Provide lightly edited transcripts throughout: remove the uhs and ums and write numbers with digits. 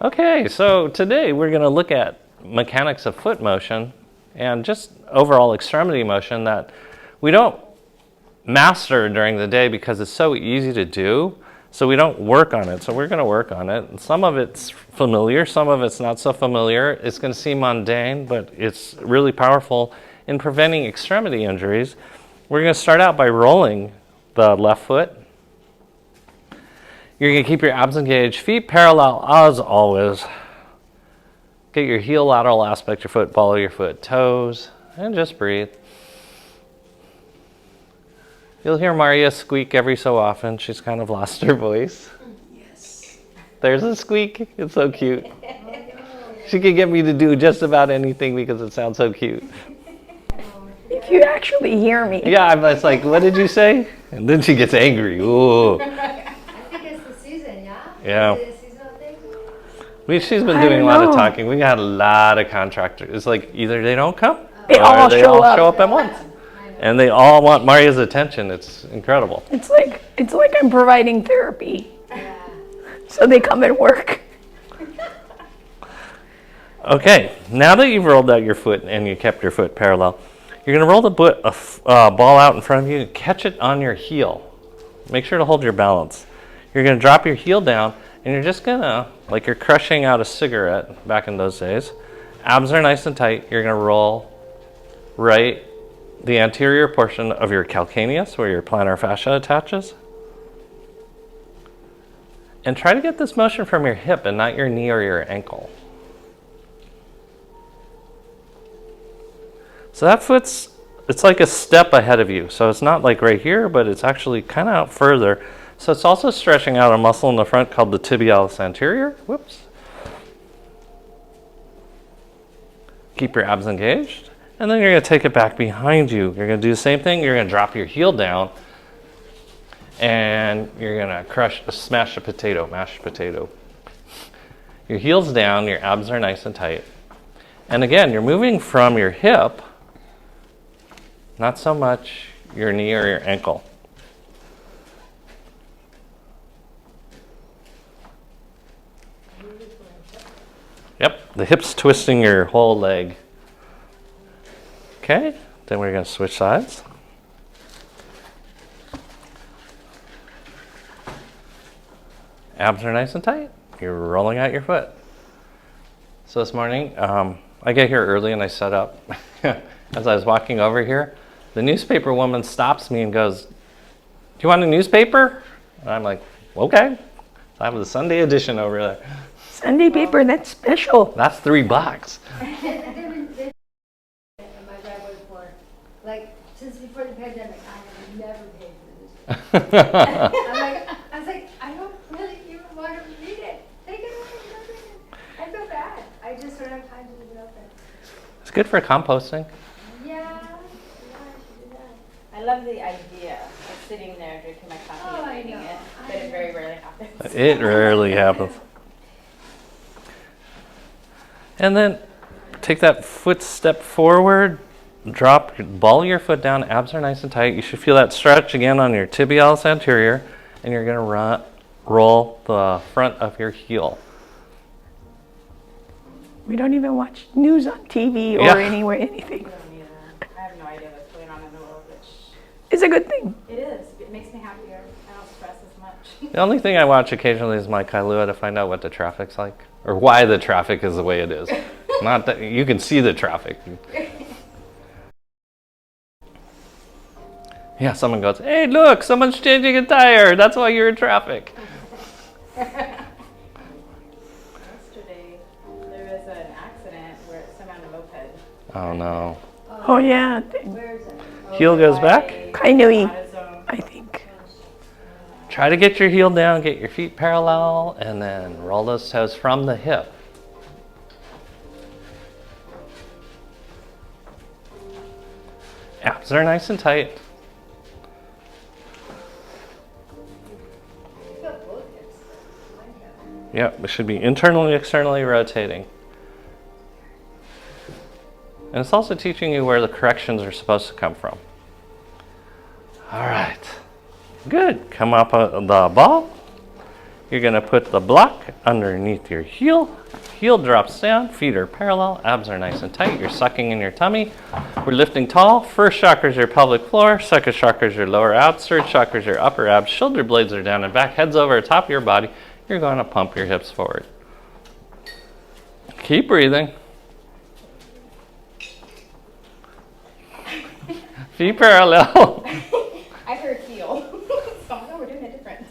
Okay, so today we're going to look at mechanics of foot motion and just overall extremity motion that we don't master during the day because it's so easy to do, so we don't work on it. So we're going to work on it. And some of it's familiar, some of it's not so familiar. It's going to seem mundane, but it's really powerful in preventing extremity injuries. We're going to start out by rolling the left foot. You're going to keep your abs engaged, feet parallel as always. Get your heel lateral aspect, your foot, follow your foot, toes, and just breathe. You'll hear Maria squeak every so often. She's kind of lost her voice. Yes. There's a squeak. It's so cute. She can get me to do just about anything because it sounds so cute. If you actually hear me. Yeah, I'm just like, what did you say? And then she gets angry. Ooh. Yeah. She's been doing a lot of talking. We got a lot of contractors. It's like either they don't come they or all they show all up. show up at once. And they all want Maria's attention. It's incredible. It's like I'm providing therapy. Yeah. So they come and work. Okay, now that you've rolled out your foot and you kept your foot parallel, you're going to roll the ball out in front of you and catch it on your heel. Make sure to hold your balance. You're going to drop your heel down, and you're just going to, like you're crushing out a cigarette back in those days. Abs are nice and tight. You're going to roll right the anterior portion of your calcaneus, where your plantar fascia attaches. And try to get this motion from your hip and not your knee or your ankle. So that foot's, it's like a step ahead of you. So it's not like right here, but it's actually kind of out further. So it's also stretching out a muscle in the front called the tibialis anterior. Whoops. Keep your abs engaged. And then you're going to take it back behind you. You're going to do the same thing. You're going to drop your heel down. And you're going to smash a potato, mashed potato. Your heel's down. Your abs are nice and tight. And again, you're moving from your hip, not so much your knee or your ankle. Yep, the hip's twisting your whole leg. Okay, then we're going to switch sides. Abs are nice and tight. You're rolling out your foot. So this morning, I get here early and I set up. As I was walking over here, the newspaper woman stops me and goes, "Do you want a newspaper?" And I'm like, "Okay." So I have the Sunday edition over there. Sunday paper, that's special. That's $3. Like, since before the pandemic, I have never paid for this. I was like, I don't really even want to read it. Take it away. I feel bad. I just don't have time to leave it open. It's good for composting. Yeah, I should do that. I love the idea of sitting there drinking my coffee and reading it, but it very rarely happens. It rarely happens. And then take that foot step forward, ball your foot down, abs are nice and tight. You should feel that stretch again on your tibialis anterior, and you're going to roll the front of your heel. We don't even watch news on TV or anywhere, anything. I have no idea what's going on in the world, which It's a good thing. it is. It makes me happier. I don't stress as much. The only thing I watch occasionally is my Kailua to find out what the traffic's like, or why the traffic is the way it is. Not that you can see the traffic. Yeah, someone goes, "Hey, look, someone's changing a tire. That's why you're in traffic." Yesterday, there was an accident where someone on a moped. Oh no. Oh yeah, Where is it? Heel goes back. Kainui, I think. Try to get your heel down, get your feet parallel, and then roll those toes from the hip. Abs are nice and tight. I feel both hips. Yep, it should be internally, externally rotating. And it's also teaching you where the corrections are supposed to come from. All right. Good. Come up the ball. You're going to put the block underneath your heel. Heel drops down, feet are parallel, abs are nice and tight. You're sucking in your tummy. We're lifting tall. First chakra is your pelvic floor. Second chakra is your lower abs. Third chakra is your upper abs. Shoulder blades are down and back. Head's over the top of your body. You're going to pump your hips forward. Keep breathing. Feet parallel. I heard heel. So no, we're doing it different.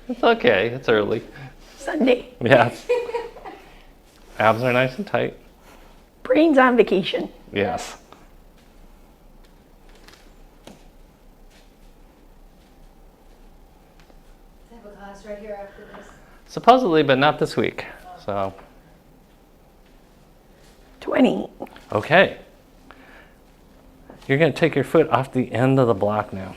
It's okay. It's early. Sunday. Yes. Abs are nice and tight. Brain's on vacation. Yes. I have a class right here after this. Supposedly, but not this week. So, 20. okay. You're going to take your foot off the end of the block now.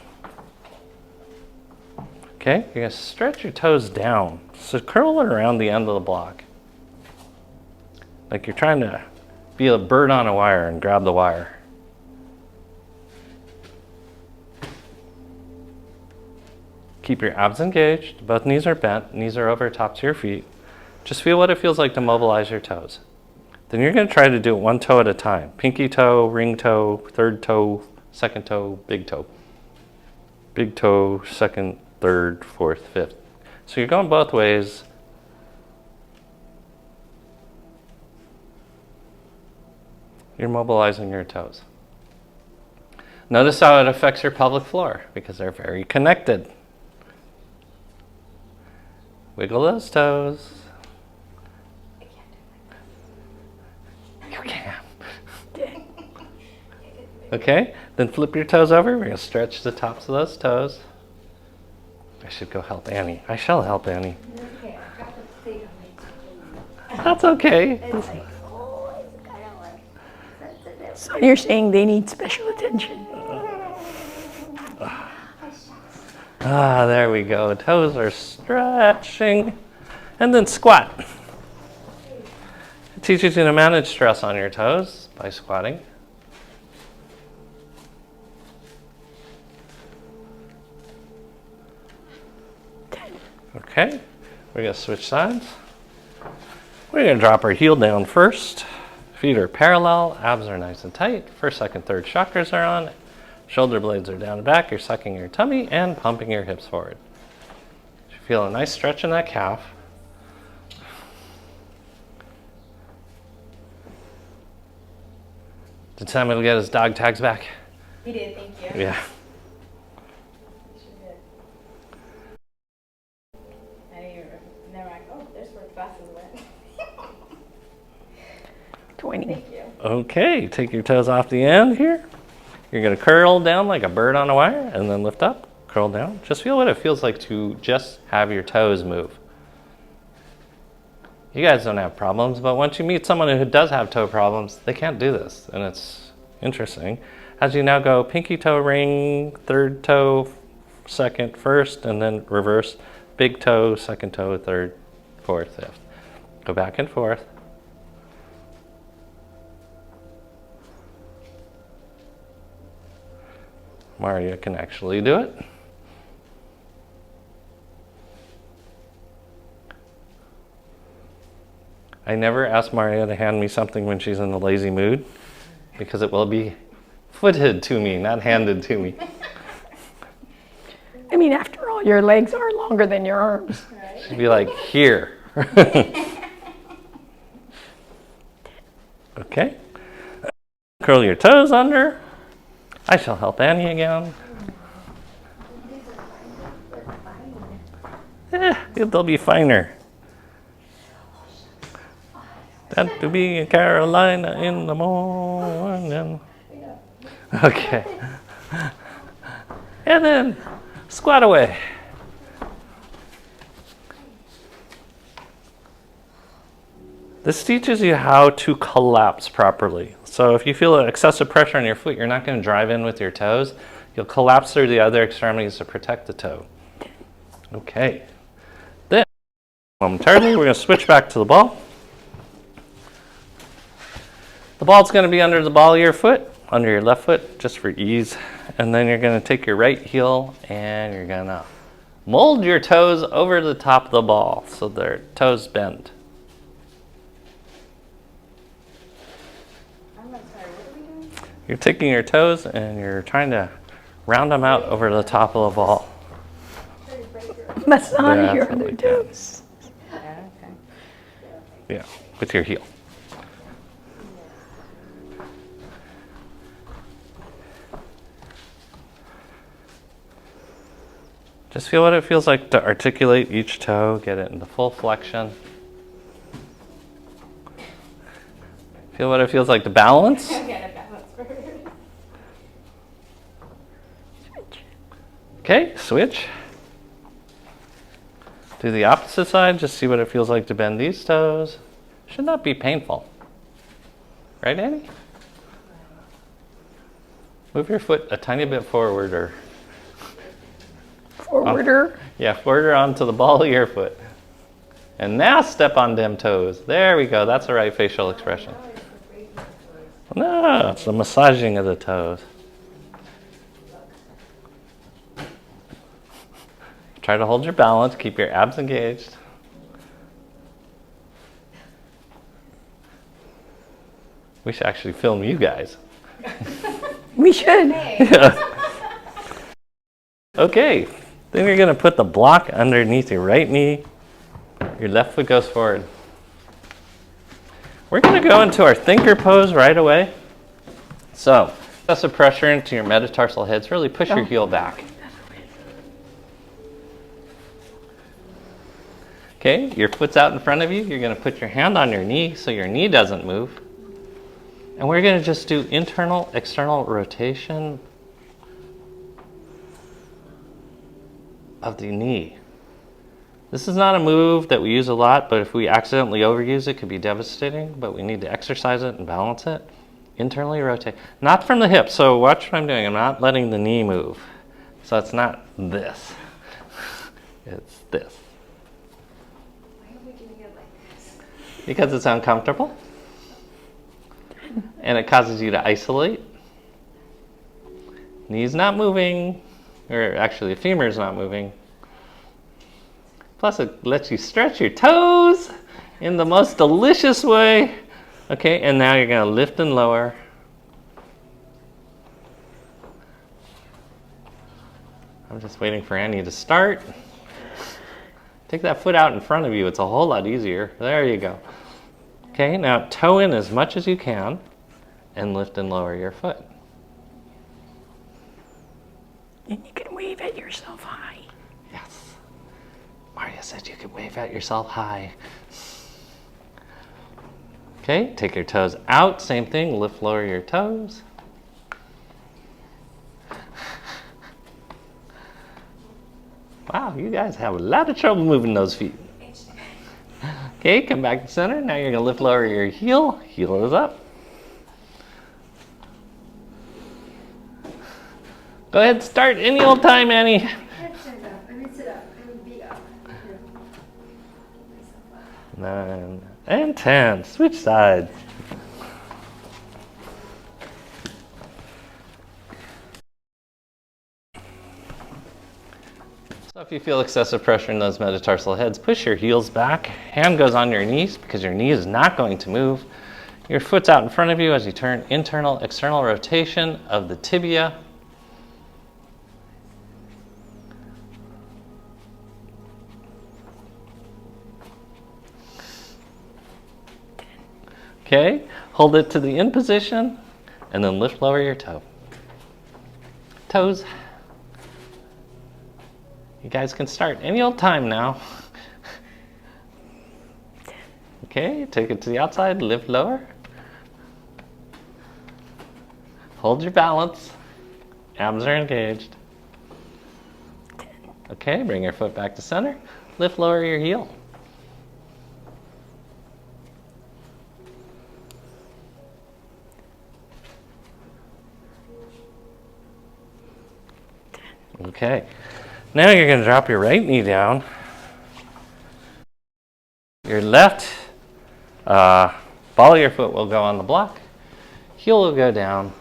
Okay, you're going to stretch your toes down. So curl it around the end of the block. Like you're trying to be a bird on a wire and grab the wire. Keep your abs engaged. Both knees are bent. Knees are over tops of your feet. Just feel what it feels like to mobilize your toes. Then you're going to try to do it one toe at a time. Pinky toe, ring toe, third toe, second toe, big toe. Big toe, second, third, fourth, fifth. So you're going both ways. You're mobilizing your toes. Notice how it affects your pelvic floor because they're very connected. Wiggle those toes. You can. Okay, then flip your toes over. We're going to stretch the tops of those toes. I should go help Annie. I shall help Annie. Okay, I've got the thing on me. That's okay. It's like, oh, it's kind of like sensitive. So you're saying they need special attention. Ah, there we go. Toes are stretching. And then squat. It teaches you to manage stress on your toes by squatting. Okay, we're going to switch sides. We're going to drop our heel down first. Feet are parallel, abs are nice and tight. First, second, third chakras are on. Shoulder blades are down and back. You're sucking your tummy and pumping your hips forward. You feel a nice stretch in that calf. Did Samuel get his dog tags back? He did, thank you. Yeah. He sure did. And they're like, oh, there's where the glasses went. 20. Thank you. Okay, take your toes off the end here. You're going to curl down like a bird on a wire and then lift up, curl down. Just feel what it feels like to just have your toes move. You guys don't have problems, but once you meet someone who does have toe problems, they can't do this, and it's interesting. As you now go pinky toe ring, third toe, second, first, and then reverse. Big toe, second toe, third, fourth, fifth. Go back and forth. Maria can actually do it. I never ask Maria to hand me something when she's in a lazy mood because it will be footed to me, not handed to me. I mean, after all, your legs are longer than your arms. Right? She'd be like, here. Okay. Curl your toes under. I shall help Annie again. They'll be finer. That to be in Carolina in the morning. Okay. And then squat away. This teaches you how to collapse properly. So if you feel excessive pressure on your foot, you're not going to drive in with your toes. You'll collapse through the other extremities to protect the toe. Okay. Then, momentarily, we're going to switch back to the ball. The ball's going to be under the ball of your foot, under your left foot, just for ease. And then you're going to take your right heel and you're going to Mold your toes over the top of the ball so their toes bend. I'm not sorry, what are we doing? You're taking your toes and you're trying to round them out over the top of the ball. Massage your That's other what we toes. Yeah, okay. Yeah, with your heel. Just feel what it feels like to articulate each toe, get it into full flexion. Feel what it feels like to balance. I gotta balance first. Okay, switch. Do the opposite side, just see what it feels like to bend these toes. Should not be painful. Right, Annie? Move your foot a tiny bit forward or Forwarder. yeah, forward onto the ball of your foot. And now step on them toes. There we go. That's the right facial expression. No, it's the massaging of the toes. Try to hold your balance. Keep your abs engaged. We should actually film you guys. We should. Yeah. Okay. Then you're going to put the block underneath your right knee. Your left foot goes forward. We're going to go into our thinker pose right away. So, press the pressure into your metatarsal heads. Really push your heel back. Okay, your foot's out in front of you. You're going to put your hand on your knee so your knee doesn't move. And we're going to just do internal, external rotation of the knee. This is not a move that we use a lot, but if we accidentally overuse it, it could be devastating, but we need to exercise it and balance it. Internally rotate. Not from the hip, so watch what I'm doing. I'm not letting the knee move. So it's not this. It's this. Why are we doing it like this? Because it's uncomfortable. And it causes you to isolate. Knee's not moving. Or actually, the femur is not moving. Plus, it lets you stretch your toes in the most delicious way. Okay, and now you're going to lift and lower. I'm just waiting for Annie to start. Take that foot out in front of you. It's a whole lot easier. There you go. Okay, now toe in as much as you can and lift and lower your foot. And you can wave at yourself high. Yes. Maria said you could wave at yourself high. Okay, take your toes out. Same thing, lift, lower your toes. Wow, you guys have a lot of trouble moving those feet. Okay, come back to center. Now you're going to lift, lower your heel. Heel is up. Go ahead, start any old time, Annie. I can't stand up. I mean, sit up. I would be up. 9 and 10. Switch sides. So if you feel excessive pressure in those metatarsal heads, push your heels back. Hand goes on your knees because your knee is not going to move. Your foot's out in front of you as you turn internal, external rotation of the tibia. Okay, hold it to the in position and then lift, lower your toe. Toes. You guys can start any old time now. Okay, take it to the outside, lift, lower. Hold your balance. Abs are engaged. Okay, bring your foot back to center. Lift, lower your heel. Okay, now you're going to drop your right knee down. Your left ball of your foot will go on the block. Heel will go down.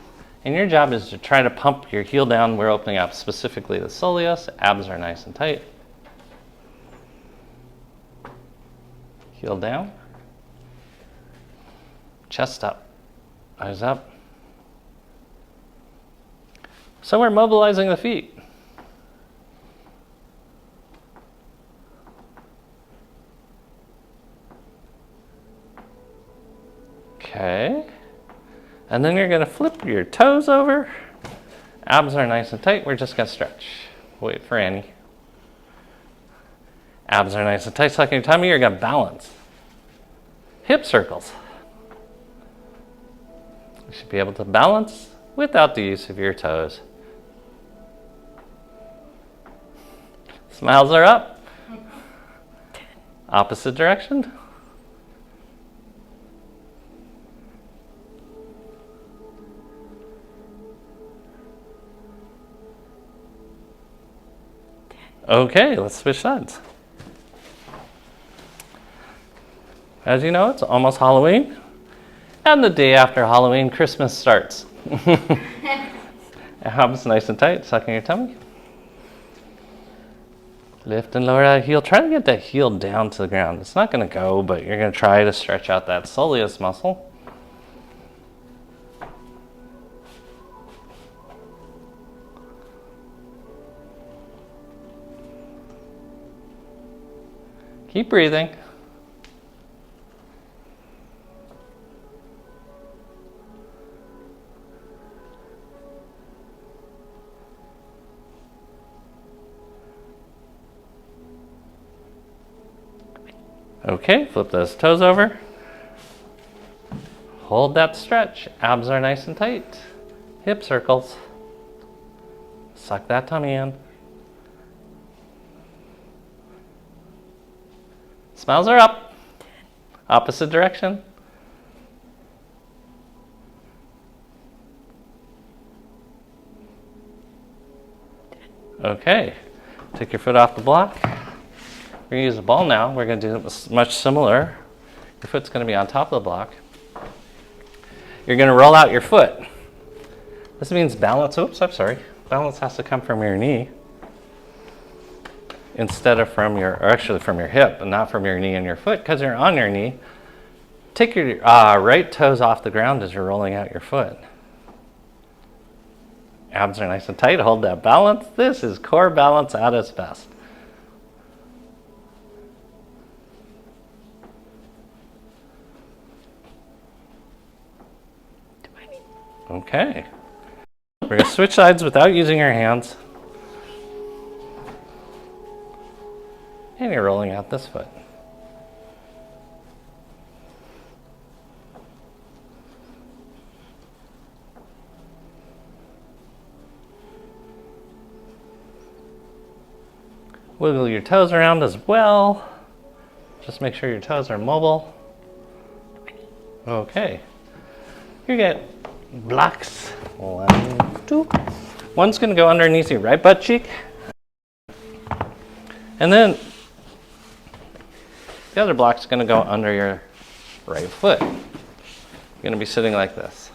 And your job is to try to pump your heel down. We're opening up specifically the soleus. Abs are nice and tight. Heel down. Chest up. Eyes up. So we're mobilizing the feet. Okay. And then you're going to flip your toes over. Abs are nice and tight. We're just going to stretch. Wait for Annie. Abs are nice and tight. Suck your tummy. You're going to balance. Hip circles. You should be able to balance without the use of your toes. Smiles are up. Opposite direction. Okay, let's switch sides. As you know, it's almost Halloween. And the day after Halloween, Christmas starts. Abs nice and tight, sucking your tummy. Lift and lower that heel. Try to get that heel down to the ground. It's not going to go, but you're going to try to stretch out that soleus muscle. Keep breathing. Okay, flip those toes over. Hold that stretch. Abs are nice and tight. Hip circles. Suck that tummy in. Smiles are up. Opposite direction. Okay, take your foot off the block. We're going to use a ball now. We're going to do much similar. Your foot's going to be on top of the block. You're going to roll out your foot. This means balance. Oops, I'm sorry. Balance has to come from your knee instead of from your, or actually from your hip and not from your knee and your foot because you're on your knee. Take your right toes off the ground as you're rolling out your foot. Abs are nice and tight. Hold that balance. This is core balance at its best. Okay. We're going to switch sides without using our hands. And you're rolling out this foot. Wiggle your toes around as well. Just make sure your toes are mobile. Okay. You get blocks. 1, 2. One's going to go underneath your right butt cheek. And then the other block's going to go under your right foot. You're going to be sitting like this.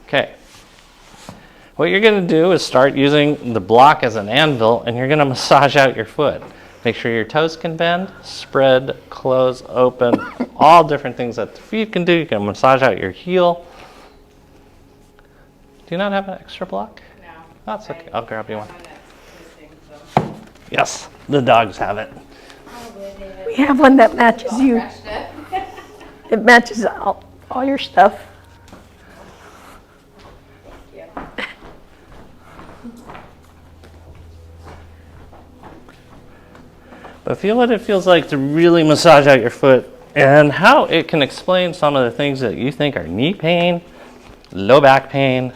Okay. What you're going to do is start using the block as an anvil, and you're going to massage out your foot. Make sure your toes can bend, spread, close, open, all different things that the feet can do. You can massage out your heel. Do you not have an extra block? No. That's okay. I'll grab you one. Missing, so. Yes, the dogs have it. We have one that matches you. Scratched it. It matches all your stuff. Yeah. But feel what it feels like to really massage out your foot and how it can explain some of the things that you think are knee pain, low back pain,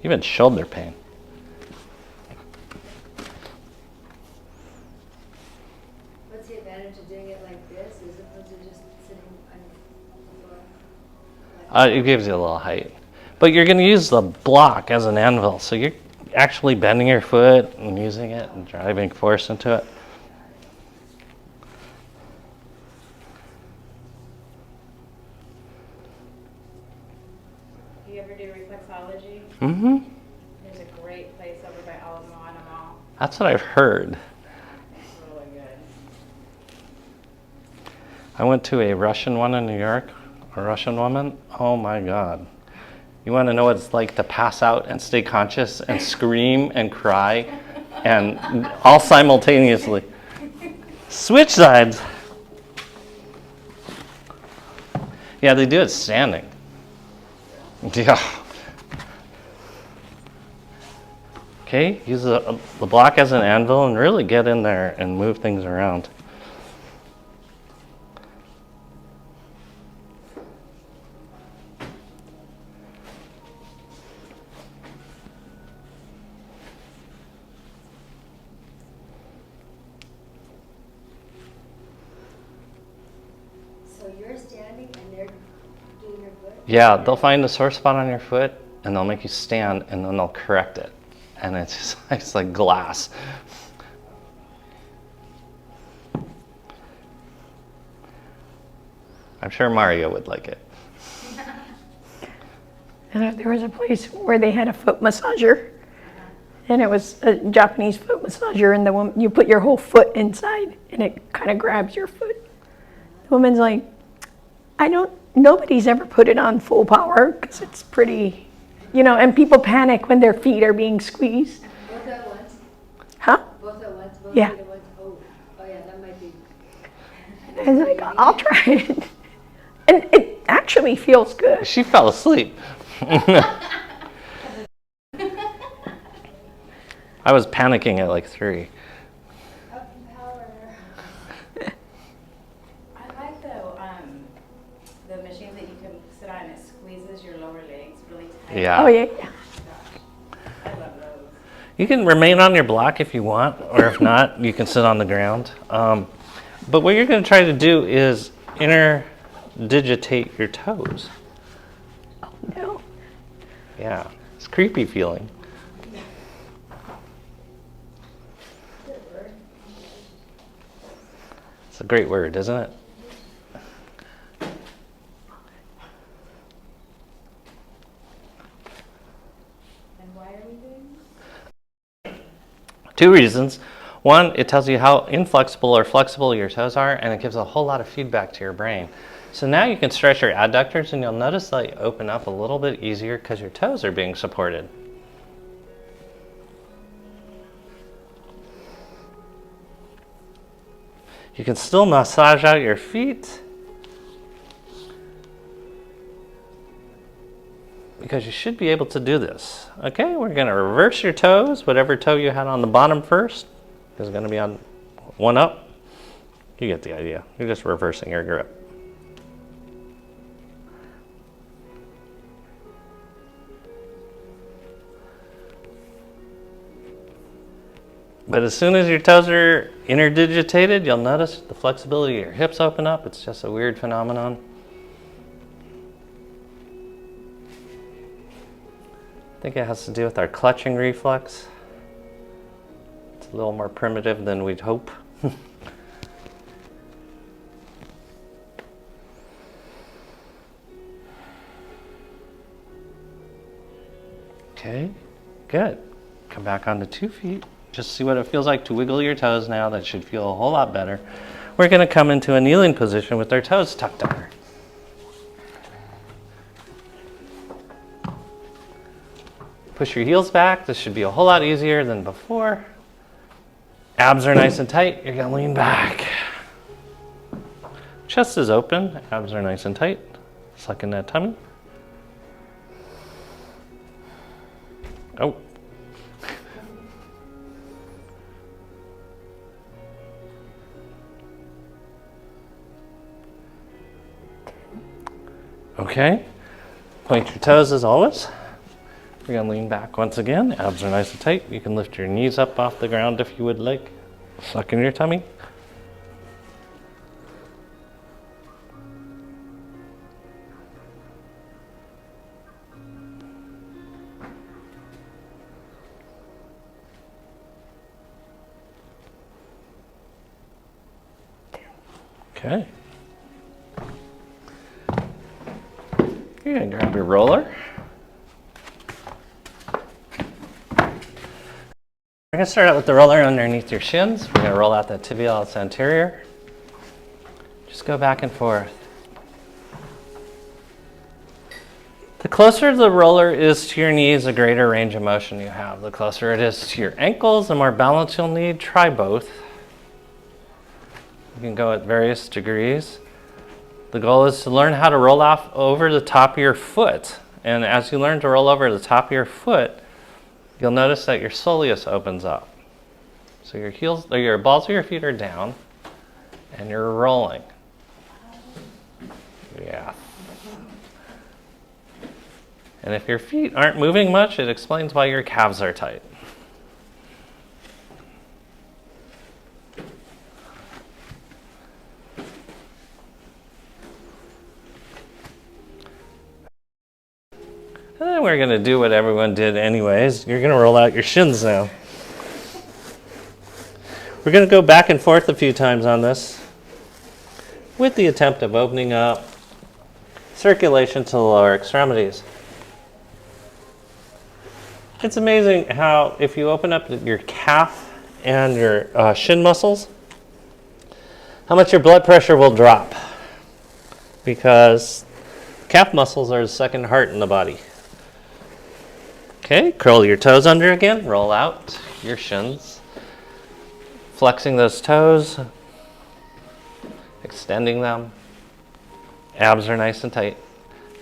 even shoulder pain. What's the advantage of doing it like this as opposed to just sitting on the floor? It gives you a little height. But you're going to use the block as an anvil. So you're actually bending your foot and using it and driving force into it. Do you ever do reflexology? Mm-hmm. There's a great place over by Alamo Mall. That's what I've heard. It's really good. I went to a Russian one in New York, a Russian woman. Oh my God. You want to know what it's like to pass out and stay conscious and scream and cry and all simultaneously. Switch sides. Yeah, they do it standing. Yeah. Okay, use the block as an anvil and really get in there and move things around. So you're standing and they're doing your foot? Yeah, they'll find a sore spot on your foot and they'll make you stand and then they'll correct it. And it's just it's like glass. I'm sure Mario would like it. And there was a place where they had a foot massager, and it was a Japanese foot massager, and the woman, you put your whole foot inside, and it kind of grabs your foot. The woman's like, nobody's ever put it on full power because it's pretty, and people panic when their feet are being squeezed. Both at once? Huh? Both at once? Both Yeah. feet at once? Oh yeah, that might be. I was like, I'll try it. And it actually feels good. She fell asleep. I was panicking at like 3. Up in power. I like the machines that you can sit on. It squeezes your lower legs really tight. Yeah. Oh, yeah. I love those. You can remain on your block if you want, or if not, you can sit on the ground. But what you're going to try to do is interdigitate your toes. Oh, no. Yeah, it's creepy feeling. It's a great word, isn't it? And why are we doing this? 2 reasons. One, it tells you how inflexible or flexible your toes are, and it gives a whole lot of feedback to your brain. So now you can stretch your adductors, and you'll notice they open up a little bit easier because your toes are being supported. You can still massage out your feet because you should be able to do this. Okay, we're going to reverse your toes. Whatever toe you had on the bottom first is going to be on one up. You get the idea. You're just reversing your grip. But as soon as your toes are interdigitated, you'll notice the flexibility of your hips open up. It's just a weird phenomenon. I think it has to do with our clutching reflex. It's a little more primitive than we'd hope. Okay, good. Come back onto 2 feet. Just see what it feels like to wiggle your toes now. That should feel a whole lot better. We're going to come into a kneeling position with our toes tucked under. Push your heels back. This should be a whole lot easier than before. Abs are nice and tight. You're going to lean back. Chest is open. Abs are nice and tight. Suck in that tummy. Oh. Okay. Point your toes as always. We're going to lean back once again. Abs are nice and tight. You can lift your knees up off the ground if you would like. Suck in your tummy. Okay. You're going to grab your roller. We're going to start out with the roller underneath your shins. We're going to roll out that tibialis anterior. Just go back and forth. The closer the roller is to your knees, the greater range of motion you have. The closer it is to your ankles, the more balance you'll need. Try both. You can go at various degrees. The goal is to learn how to roll off over the top of your foot. And as you learn to roll over the top of your foot, you'll notice that your soleus opens up. So your heels, or your balls of your feet are down, and you're rolling. Yeah. And if your feet aren't moving much, it explains why your calves are tight. And then we're going to do what everyone did anyways. You're going to roll out your shins now. We're going to go back and forth a few times on this with the attempt of opening up circulation to the lower extremities. It's amazing how if you open up your calf and your shin muscles, how much your blood pressure will drop, because calf muscles are the second heart in the body. Okay, curl your toes under again, roll out your shins, flexing those toes, extending them. Abs are nice and tight,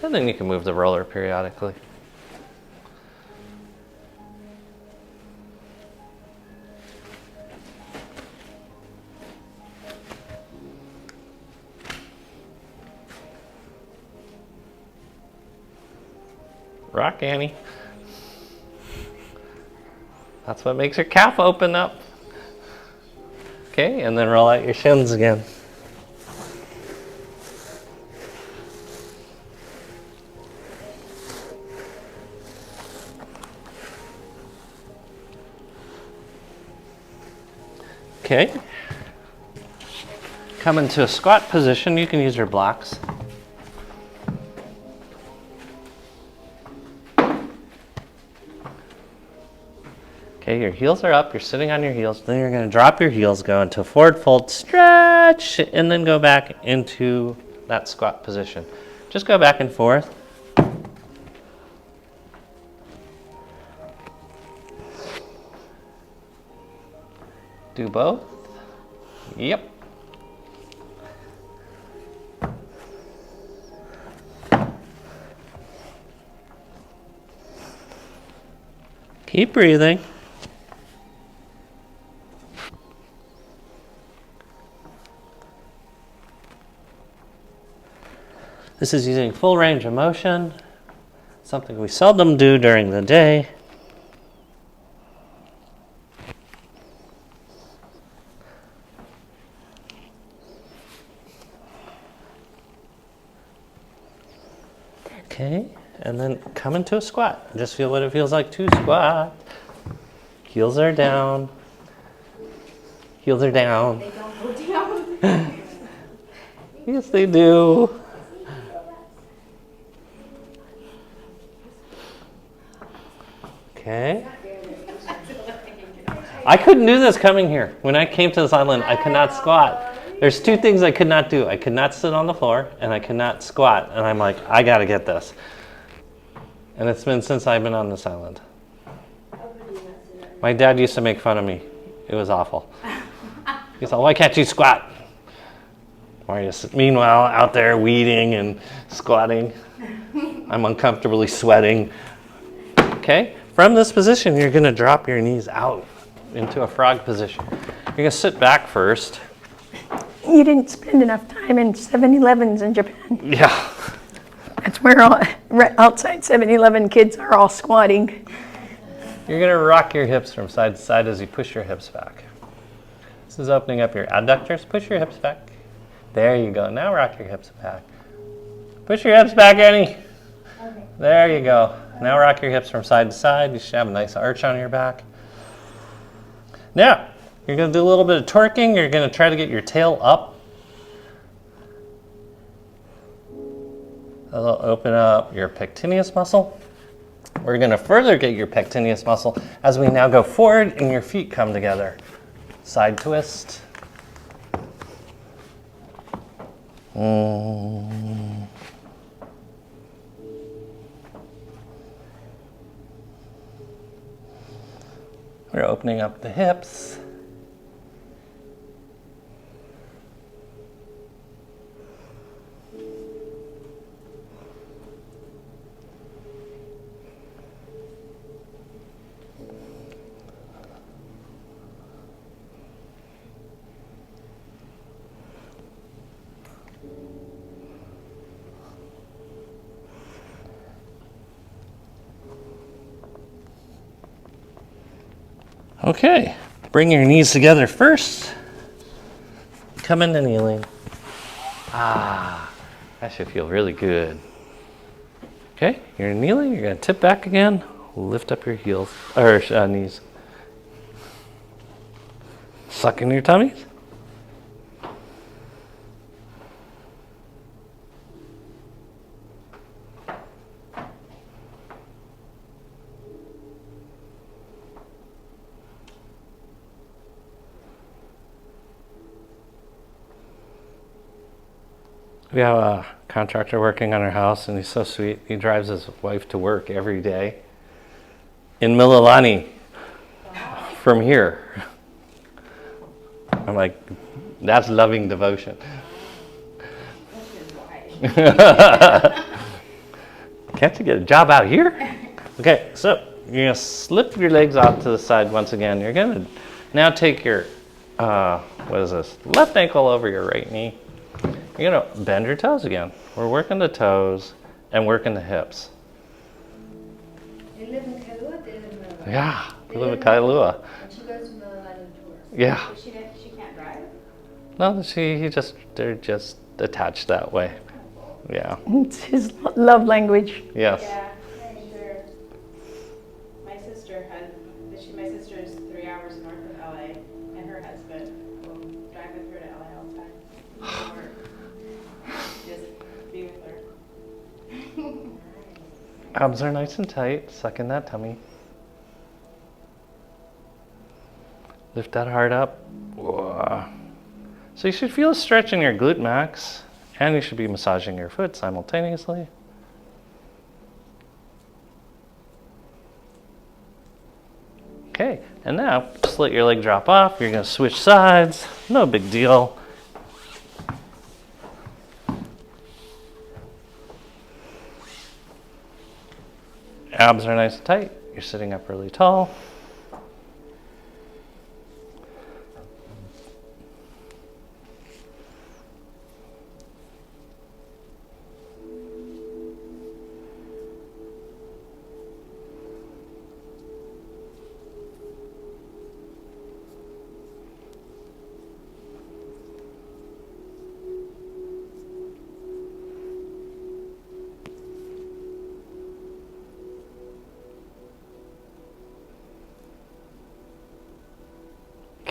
and then you can move the roller periodically. Rock, Annie. That's what makes your calf open up. Okay, and then roll out your shins again. Okay. Come into a squat position. You can use your blocks. Okay, your heels are up, you're sitting on your heels, then you're going to drop your heels, go into a forward fold, stretch, and then go back into that squat position. Just go back and forth. Do both. Yep. Keep breathing. This is using full range of motion, something we seldom do during the day. Okay, and then come into a squat. Just feel what it feels like to squat. Heels are down. Heels are down. They don't go down. Yes, they do. Okay. I couldn't do this coming here. When I came to this island, I could not squat. There's two things I could not do. I could not sit on the floor, and I could not squat. And I'm like, I got to get this. And it's been since I've been on this island. My dad used to make fun of me. It was awful. He said, why can't you squat? Meanwhile, out there weeding and squatting, I'm uncomfortably sweating. Okay? From this position, you're going to drop your knees out into a frog position. You're going to sit back first. You didn't spend enough time in 7-Elevens in Japan. Yeah. That's where all outside 7-Eleven kids are all squatting. You're going to rock your hips from side to side as you push your hips back. This is opening up your adductors. Push your hips back. There you go. Now rock your hips back. Push your hips back, Annie. Okay. There you go. Now rock your hips from side to side. You should have a nice arch on your back. Now, you're going to do a little bit of twerking. You're going to try to get your tail up. That'll open up your pectineus muscle. We're going to further get your pectineus muscle as we now go forward and your feet come together. Side twist. Mm. We're opening up the hips. Okay, bring your knees together first. Come into kneeling. Ah, that should feel really good. Okay, you're kneeling, you're gonna tip back again. Lift up your heels, or knees. Suck in your tummies. We have a contractor working on our house, and he's so sweet. He drives his wife to work every day in Mililani from here. I'm like, that's loving devotion. Can't you get a job out here? Okay, so you're gonna slip your legs off to the side once again. You're gonna now take your, what is this? Left ankle over your right knee. You're gonna bend your toes again. We're working the toes and working the hips. They live in Kailua, they live in Mililani. Yeah, we live in Kailua. And she goes to Mililani tours. Yeah. But she can't drive? No, they're just attached that way. Yeah. It's his love language. Yes. Yeah, sure. My sister is 3 hours north of LA, and her husband will drive with her to LA all the time. Or just be with her. Abs are nice and tight. Suck in that tummy. Lift that heart up. Whoa. So you should feel a stretch in your glute max, and you should be massaging your foot simultaneously. Okay, and now just let your leg drop off. You're going to switch sides. No big deal. Abs are nice and tight. You're sitting up really tall.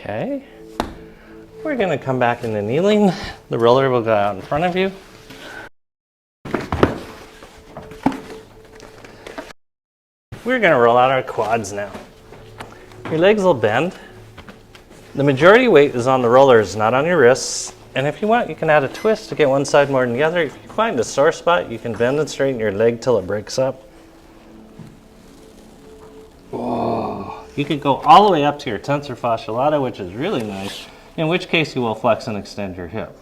Okay, we're going to come back into kneeling. The roller will go out in front of you. We're going to roll out our quads now. Your legs will bend. The majority weight is on the rollers, not on your wrists. And if you want, you can add a twist to get one side more than the other. If you find a sore spot, you can bend and straighten your leg till it breaks up. You could go all the way up to your tensor fascia lata, which is really nice, in which case you will flex and extend your hip.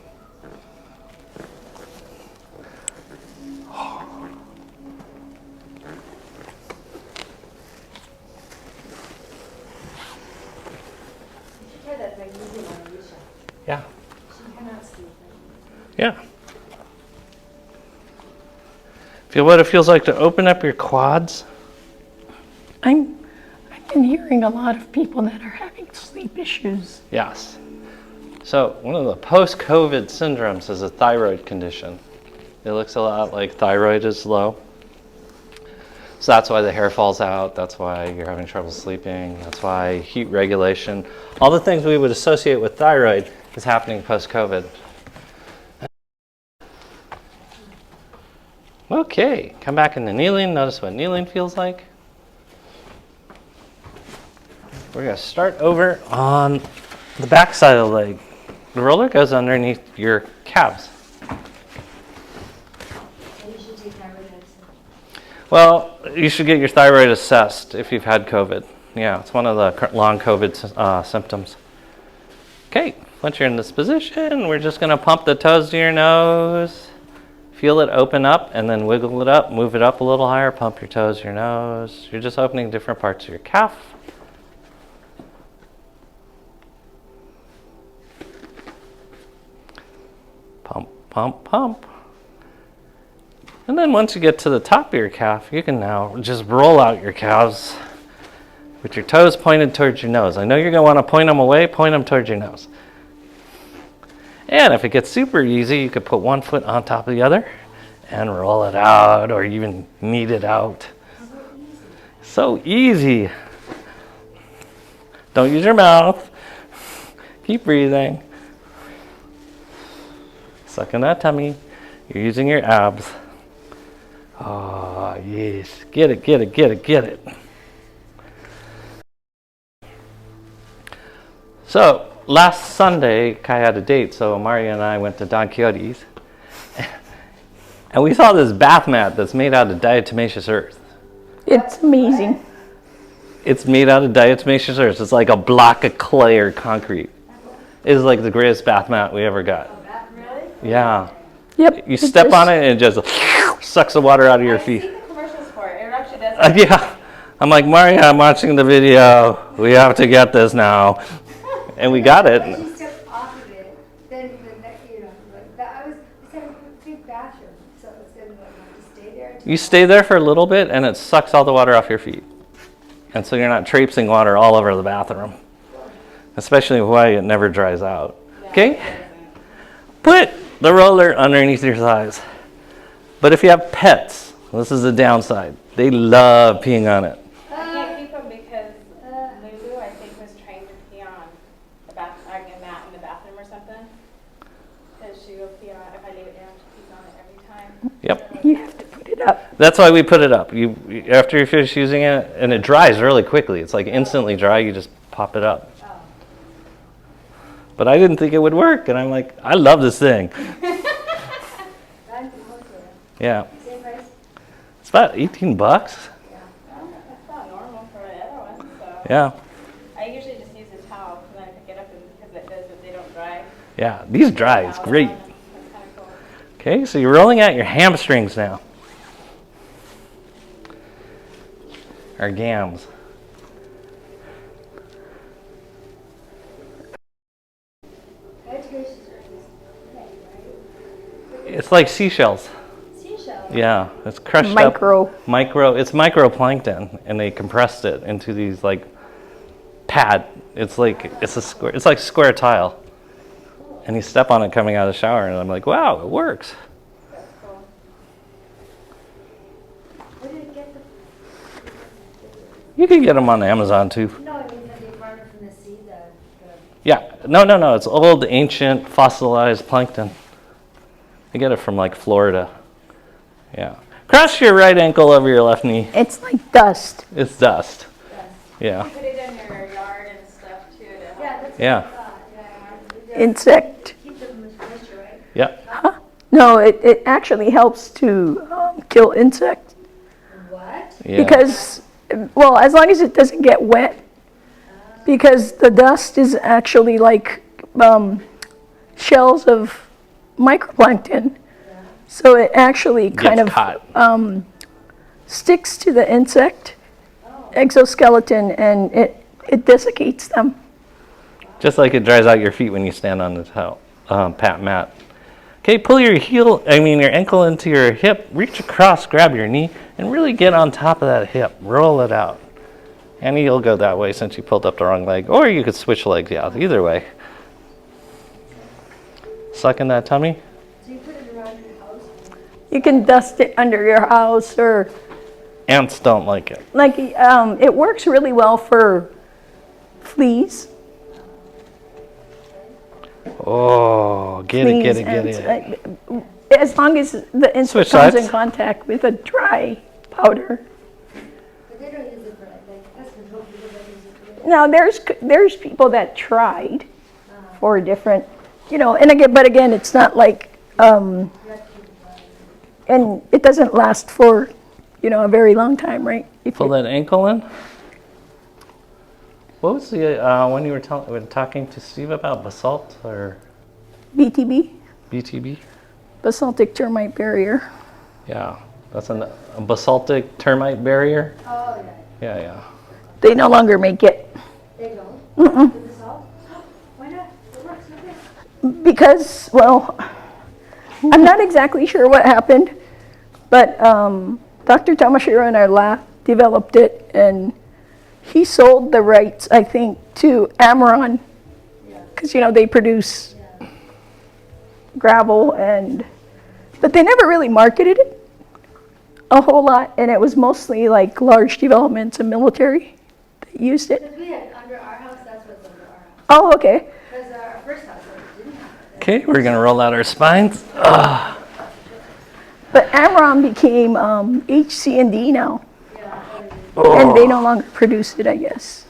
Yeah. She cannot sleep. Yeah. Feel what it feels like to open up your quads? I've been hearing a lot of people that are having sleep issues. Yes. So one of the post-COVID syndromes is a thyroid condition. It looks a lot like thyroid is low. So that's why the hair falls out. That's why you're having trouble sleeping. That's why heat regulation. All the things we would associate with thyroid is happening post-COVID. Okay, come back into kneeling. Notice what kneeling feels like. We're going to start over on the back side of the leg. The roller goes underneath your calves. Well, you should get your thyroid assessed if you've had COVID. Yeah, it's one of the long COVID symptoms. Okay, once you're in this position, we're just going to pump the toes to your nose. Feel it open up and then wiggle it up, move it up a little higher, pump your toes to your nose. You're just opening different parts of your calf. Pump, pump, pump. And then once you get to the top of your calf, you can now just roll out your calves with your toes pointed towards your nose. I know you're going to want to point them away, point them towards your nose. And if it gets super easy, you could put one foot on top of the other and roll it out or even knead it out. So easy. Don't use your mouth. Keep breathing. Suck in that tummy. You're using your abs. Oh, yes. Get it, get it, get it, get it. So, last Sunday, Kai had a date, so Maria and I went to Don Quixote's. And we saw this bath mat that's made out of diatomaceous earth. It's amazing. It's made out of diatomaceous earth. It's like a block of clay or concrete. It's like the greatest bath mat we ever got. Really? Yeah. Yep. You step on it and it just sucks the water out of your I've seen feet. the commercials for it. It actually does. Yeah. I'm like, Maria, I'm watching the video. We have to get this now. And we got it. Once you step off of it, then the next, like that. It's had a big bathroom, so it's gonna have to stay there. You stay there for a little bit and it sucks all the water off your feet. And so you're not traipsing water all over the bathroom. Especially why it never dries out. Okay? Put the roller underneath your thighs. But if you have pets, this is the downside. They love peeing on it. I can't keep them because Lulu, I think, was trained to pee on the mat in the bathroom or something. Because she will pee on it. If I leave it down, she pees on it every time. Yep. You have to put it up. That's why we put it up. After you finish using it, and it dries really quickly. It's like instantly dry. You just pop it up. Oh. But I didn't think it would work, and I'm like, I love this thing. Yeah. Same price? It's about $18. Well, that's not normal for the other ones. So Yeah. I usually just use a towel and then I pick it up because it does that they don't dry. Yeah. These dry. It's Towels great. on them. That's kind of cool. Okay, so you're rolling out your hamstrings now. Or gams. Diatomaceous earth is clay, right? It's like seashells. Seashell. Yeah, it's crushed Micro. up. It's microplankton, and they compressed it into these like pad. It's like square tile. And you step on it coming out of the shower, and I'm like, wow, it works. That's cool. Where did it get the? You can get them on Amazon too. No, I mean, have they farmed it from the sea? Yeah, no, it's old, ancient, fossilized plankton. You get it from like Florida. Yeah. Cross your right ankle over your left knee. It's like dust. It's dust. The, Yeah. You put it in your yard and stuff too to help. yeah, that's Yeah. what I thought. Yeah. Insect. Keep them moisture, right? Yeah. No, it actually helps to kill insects What? Yeah. because, well, as long as it doesn't get wet, because the dust is actually like shells of microplankton. So it actually kind Gets of caught. sticks to the insect exoskeleton and it desiccates them. Just like it dries out your feet when you stand on the pat mat. Okay, pull your ankle into your hip, reach across, grab your knee, and really get on top of that hip. Roll it out. And you'll go that way since you pulled up the wrong leg, or you could switch legs out, either way. Suck in that tummy. So you put it around your house? You can dust it under your house or Ants don't like it. like it works really well for fleas. Oh, get Fleas it. and, as long as the insect Switch comes sides. in contact with a dry powder. But they don't use it for like pest control. People don't use it for Now there's people that tried for different, and again, it's not like, and it doesn't last for a very long time, right? If Pull you- that ankle in. What was the when you were talking to Steve about basalt or BTB, BTB? basaltic termite barrier. Yeah, that's a basaltic termite barrier. Oh, yeah. Yeah. They no longer make it They don't? With the salt? Why not? It works okay. because, well, I'm not exactly sure what happened, but Dr. Tamashiro in our lab developed it, and he sold the rights, I think, to Amaron, because they produce gravel, but they never really marketed it a whole lot, and it was mostly like large developments and military that used it. Because we had under our house, that's what's under our house. Oh, okay. Because our first house didn't have it. Okay, we're gonna roll out our spines. But Amaron became HC&D now, Yeah. and they no longer produce it, I guess.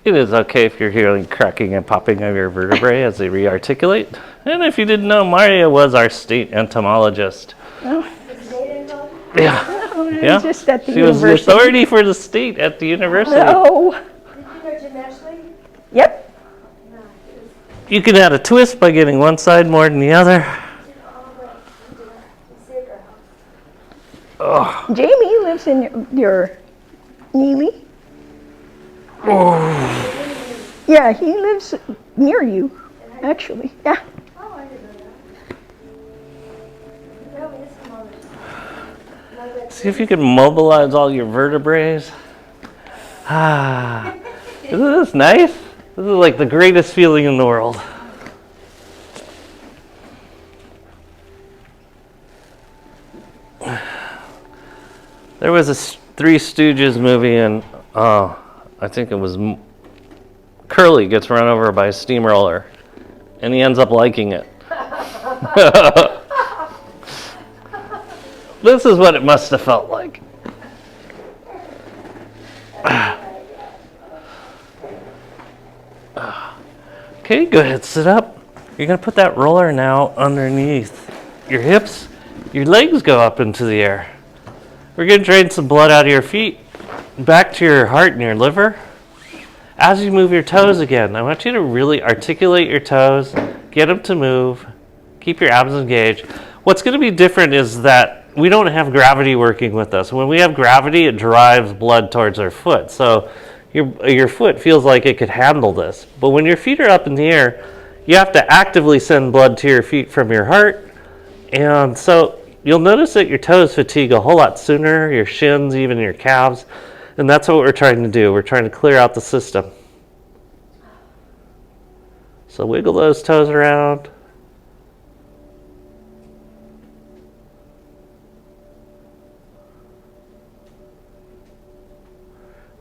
It is okay if you're hearing cracking and popping of your vertebrae as they rearticulate. And if you didn't know, Maria was our state entomologist. Oh, Is the data involved? Yeah, it was yeah. just at the She was the university. authority for the state at the university. Oh, Did you know gymnastics? yep. No. It was You can add a twist by getting one side more than the other. all the way. We did that. We saved our house. Jamie lives in your Neely. Yeah, he lives near you, actually. Yeah. Oh, I didn't know that. No, we just come over. No, but See if you can mobilize all your vertebrae. Ah, isn't this nice? This is like the greatest feeling in the world. There was a Three Stooges movie, and I think it was Curly gets run over by a steamroller, and he ends up liking it. This is what it must have felt like. Okay, go ahead, sit up. You're gonna put that roller now underneath your hips. Your legs go up into the air. We're gonna drain some blood out of your feet, back to your heart and your liver. As you move your toes again, I want you to really articulate your toes, get them to move, keep your abs engaged. What's gonna be different is that we don't have gravity working with us. When we have gravity, it drives blood towards our foot. So your foot feels like it could handle this. But when your feet are up in the air, you have to actively send blood to your feet from your heart. And so you'll notice that your toes fatigue a whole lot sooner, your shins, even your calves. And that's what we're trying to do. We're trying to clear out the system. So wiggle those toes around.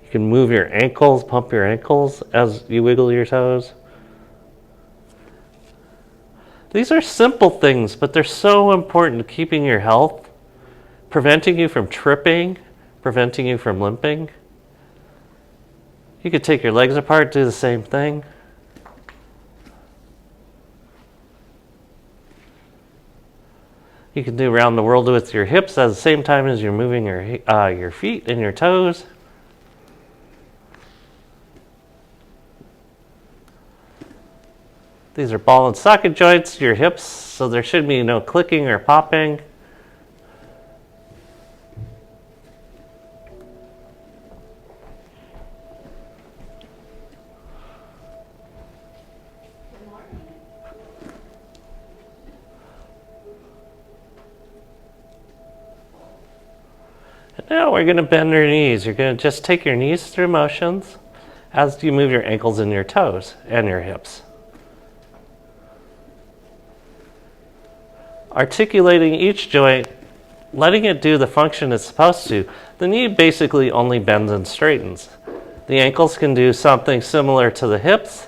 You can move your ankles, pump your ankles as you wiggle your toes. These are simple things, but they're so important to keeping your health, preventing you from tripping, preventing you from limping. You could take your legs apart, do the same thing. You can do round the world with your hips at the same time as you're moving your feet and your toes. These are ball and socket joints, your hips, so there should be no clicking or popping. And now we're going to bend your knees. You're going to just take your knees through motions as you move your ankles and your toes and your hips. Articulating each joint, letting it do the function it's supposed to. The knee basically only bends and straightens. The ankles can do something similar to the hips,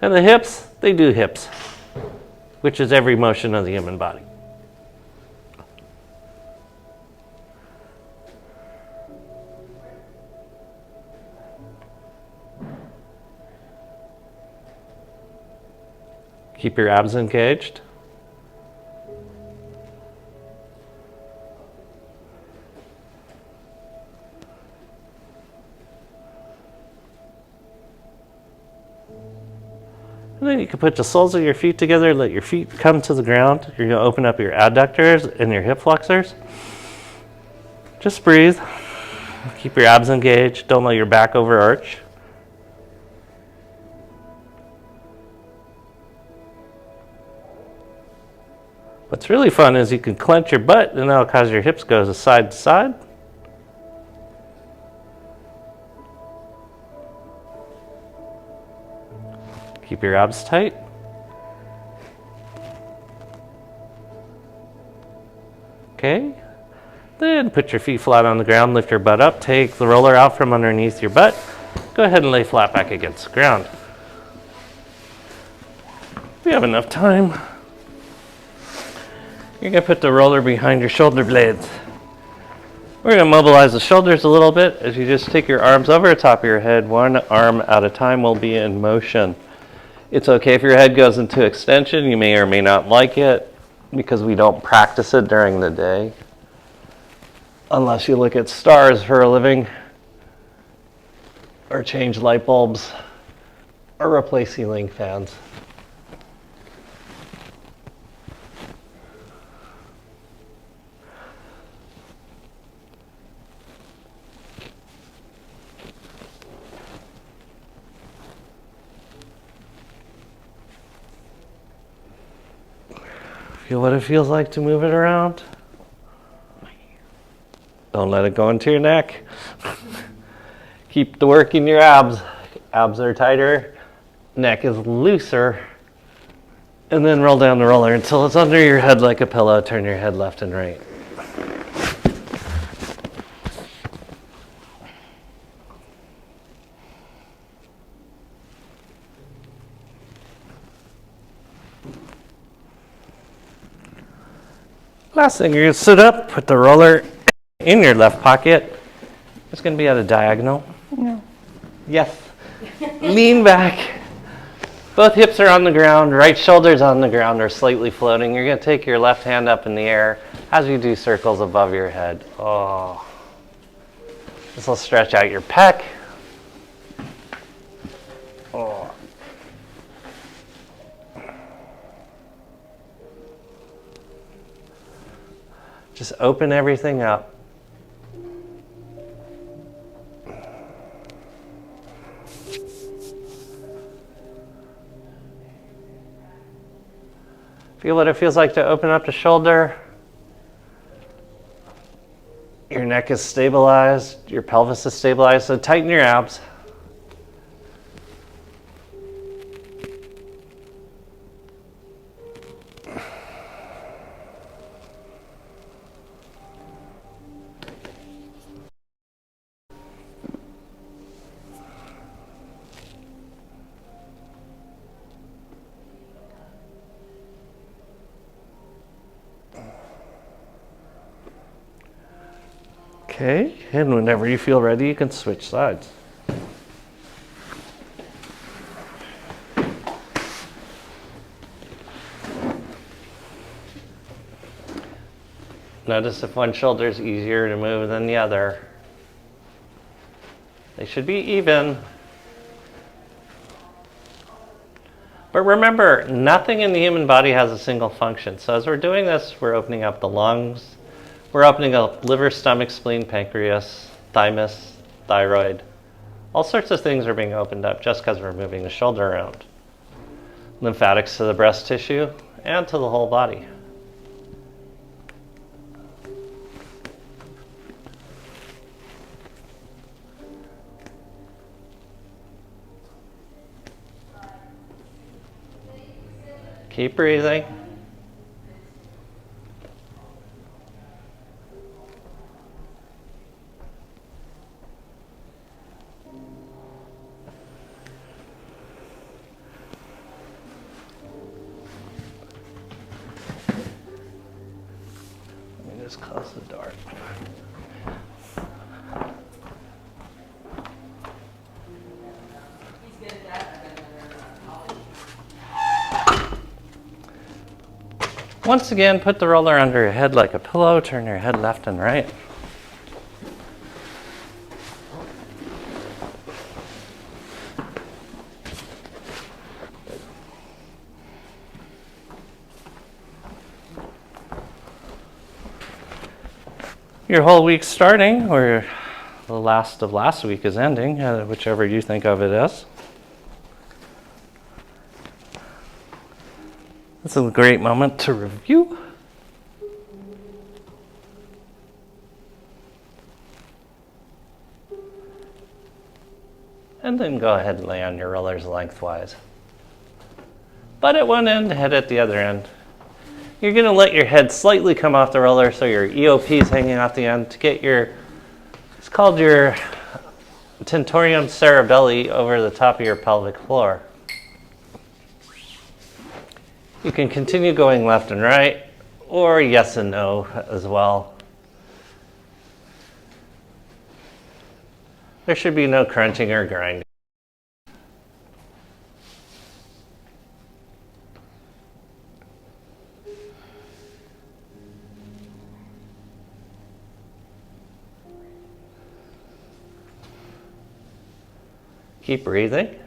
and the hips, they do hips, which is every motion of the human body. Keep your abs engaged. then you can put the soles of your feet together, let your feet come to the ground. You're going to open up your adductors and your hip flexors. Just breathe. Keep your abs engaged. Don't let your back overarch. What's really fun is you can clench your butt and that'll cause your hips go side to side. Keep your abs tight. Okay. Then put your feet flat on the ground, lift your butt up, take the roller out from underneath your butt. Go ahead and lay flat back against the ground. If you have enough time, you're going to put the roller behind your shoulder blades. We're going to mobilize the shoulders a little bit as you just take your arms over the top of your head. One arm at a time will be in motion. It's okay if your head goes into extension. You may or may not like it because we don't practice it during the day. Unless you look at stars for a living, or change light bulbs, or replace ceiling fans. Feel what it feels like to move it around. Don't let it go into your neck. Keep the work in your abs. Abs are tighter, neck is looser. And then roll down the roller until it's under your head like a pillow. Turn your head left and right. Last thing, you're going to sit up, put the roller in your left pocket. It's going to be at a diagonal. No. Yes. Lean back. Both hips are on the ground. Right shoulder's on the ground or slightly floating. You're going to take your left hand up in the air as you do circles above your head. Oh. This will stretch out your pec. Oh. Just open everything up. Feel what it feels like to open up the shoulder. Your neck is stabilized, your pelvis is stabilized, so tighten your abs. Okay, and whenever you feel ready, you can switch sides. Notice if one shoulder is easier to move than the other. They should be even. But remember, nothing in the human body has a single function. So as we're doing this, we're opening up the lungs. We're opening up liver, stomach, spleen, pancreas, thymus, thyroid. All sorts of things are being opened up just because we're moving the shoulder around. Lymphatics to the breast tissue and to the whole body. Keep breathing. Let me just close the door. Once again, put the roller under your head like a pillow. Turn your head left and right. Your whole week's starting, or the last of last week is ending, whichever you think of it as. This is a great moment to review. And then go ahead and lay on your rollers lengthwise. Butt at one end, head at the other end. You're going to let your head slightly come off the roller so your EOP is hanging off the end to get your, it's called your tentorium cerebelli over the top of your pelvic floor. You can continue going left and right, or yes and no as well. There should be no crunching or grinding. Keep breathing.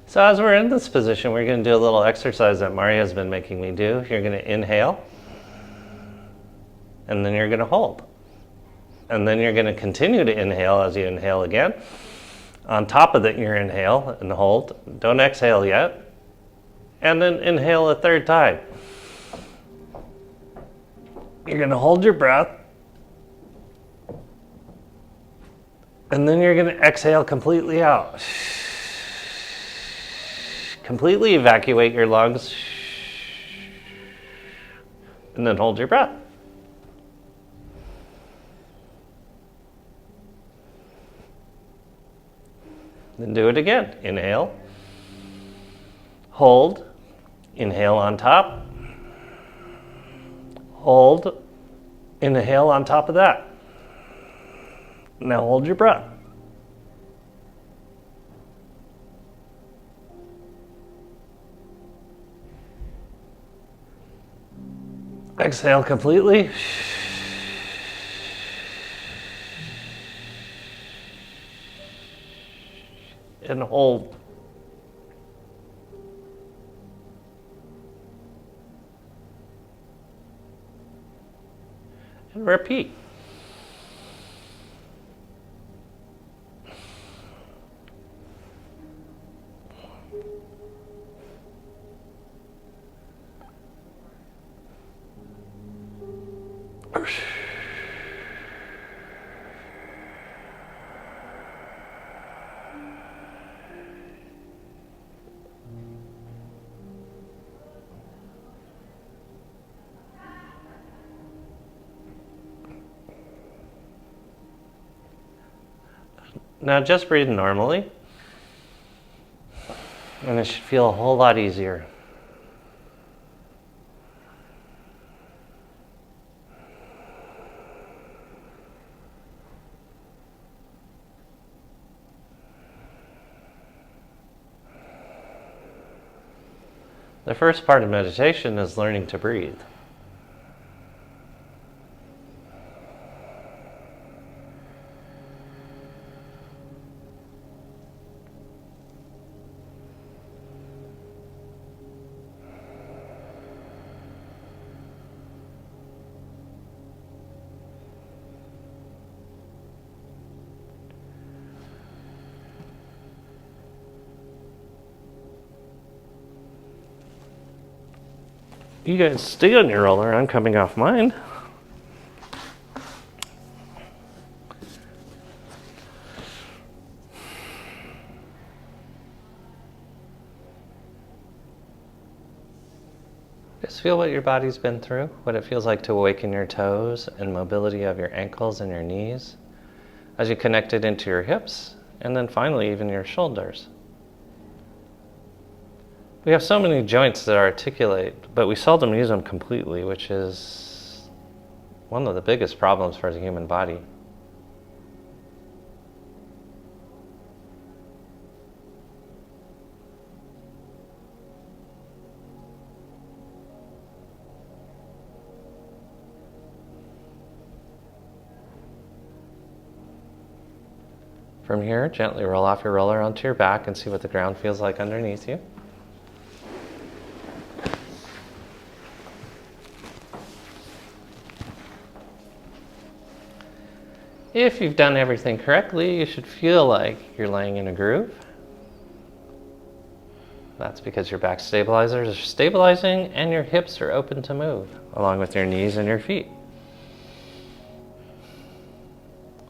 So as we're in this position, we're going to do a little exercise that Maria's been making me do. You're going to inhale, and then you're going to hold. And then you're going to continue to inhale as you inhale again. On top of your inhale and hold. Don't exhale yet. And then inhale a third time. You're going to hold your breath. And then you're going to exhale completely out. Completely evacuate your lungs. And then hold your breath. Then do it again. Inhale. Hold. Inhale on top. Hold. Inhale on top of that. Now hold your breath. Exhale completely. And hold. And repeat. Now just breathe normally, and it should feel a whole lot easier. The first part of meditation is learning to breathe. You guys stay on your roller, I'm coming off mine. Just feel what your body's been through, what it feels like to awaken your toes and mobility of your ankles and your knees as you connect it into your hips, and then finally even your shoulders. We have so many joints that articulate, but we seldom use them completely, which is one of the biggest problems for the human body. From here, gently roll off your roller onto your back and see what the ground feels like underneath you. if you've done everything correctly, you should feel like you're laying in a groove. That's because your back stabilizers are stabilizing and your hips are open to move, along with your knees and your feet.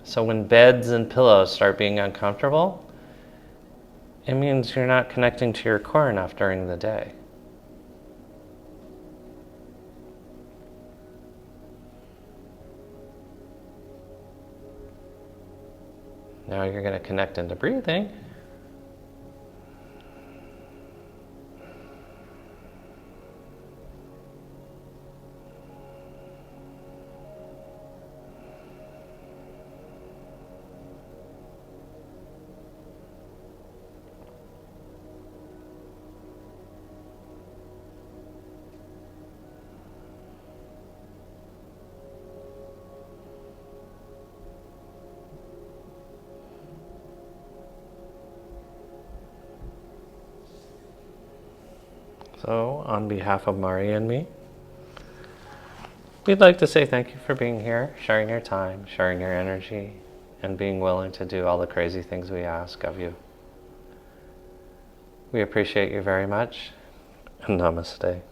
So when beds and pillows start being uncomfortable, it means you're not connecting to your core enough during the day. Now you're going to connect into breathing. So, on behalf of Mari and me, we'd like to say thank you for being here, sharing your time, sharing your energy, and being willing to do all the crazy things we ask of you. We appreciate you very much, and namaste.